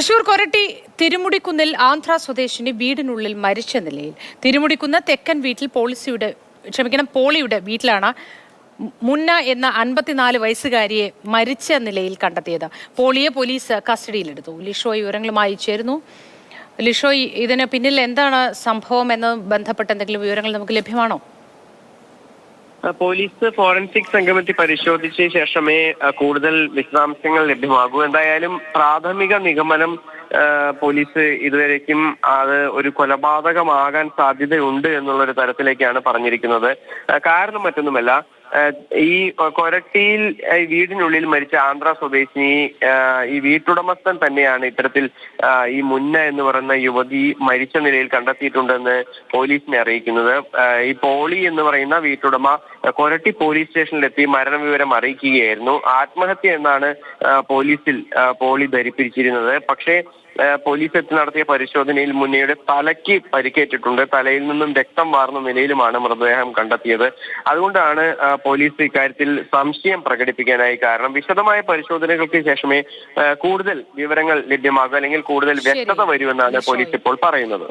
തൃശൂർ കൊരട്ടി തിരുമുടിക്കുന്നിൽ ആന്ധ്ര സ്വദേശിനി വീടിനുള്ളിൽ മരിച്ച നിലയിൽ. തിരുമുടിക്കുന്ന് തെക്കൻ വീട്ടിൽ പോളിയുടെ വീട്ടിലാണ് മുന്ന എന്ന 54 വയസ്സുകാരിയെ മരിച്ച നിലയിൽ കണ്ടെത്തിയത്. പോളിയെ പോലീസ് കസ്റ്റഡിയിലെടുത്തു. ലിഷോയ് വിവരങ്ങളുമായി ചേരുന്നു. ലിഷോയ്, ഇതിന് പിന്നിൽ എന്താണ് സംഭവം എന്ന് ബന്ധപ്പെട്ട എന്തെങ്കിലും വിവരങ്ങൾ നമുക്ക് ലഭ്യമാണോ? പോലീസ് ഫോറൻസിക് സംഘമെത്തി പരിശോധിച്ച ശേഷമേ കൂടുതൽ വിശദാംശങ്ങൾ ലഭ്യമാകൂ. എന്തായാലും പ്രാഥമിക നിഗമനം പോലീസ് ഇതുവരേക്കും അത് ഒരു കൊലപാതകമാകാൻ സാധ്യതയുണ്ട് എന്നുള്ളൊരു തരത്തിലേക്കാണ് പറഞ്ഞിരിക്കുന്നത്. കാരണം മറ്റൊന്നുമല്ല, ഈ കൊരട്ടിയിൽ വീടിനുള്ളിൽ മരിച്ച ആന്ധ്ര സ്വദേശിനി ഈ വീട്ടുടമസ്ഥൻ തന്നെയാണ് ഇത്തരത്തിൽ ഈ മുന്ന എന്ന് പറയുന്ന യുവതി മരിച്ച നിലയിൽ കണ്ടെത്തിയിട്ടുണ്ടെന്ന് പോലീസിനെ അറിയിക്കുന്നത്. ഈ പോളി എന്ന് പറയുന്ന വീട്ടുടമ കൊരട്ടി പോലീസ് സ്റ്റേഷനിലെത്തി മരണവിവരം അറിയിക്കുകയായിരുന്നു. ആത്മഹത്യ എന്നാണ് പോലീസിൽ പോളി ധരിപ്പിച്ചിരുന്നത്. പക്ഷേ പോലീസ് എത്തി നടത്തിയ പരിശോധനയിൽ മുന്നയുടെ തലയ്ക്ക് പരിക്കേറ്റിട്ടുണ്ട്. തലയിൽ നിന്നും രക്തം വാർന്ന നിലയിലുമാണ് മൃതദേഹം കണ്ടെത്തിയത്. അതുകൊണ്ടാണ് പോലീസ് ഇക്കാര്യത്തിൽ സംശയം പ്രകടിപ്പിക്കാനായി കാരണം. വിശദമായ പരിശോധനകൾക്ക് ശേഷമേ കൂടുതൽ വിവരങ്ങൾ ലഭ്യമാകൂ, അല്ലെങ്കിൽ കൂടുതൽ വ്യക്തത വരുമെന്നാണ് പോലീസ് ഇപ്പോൾ പറയുന്നത്.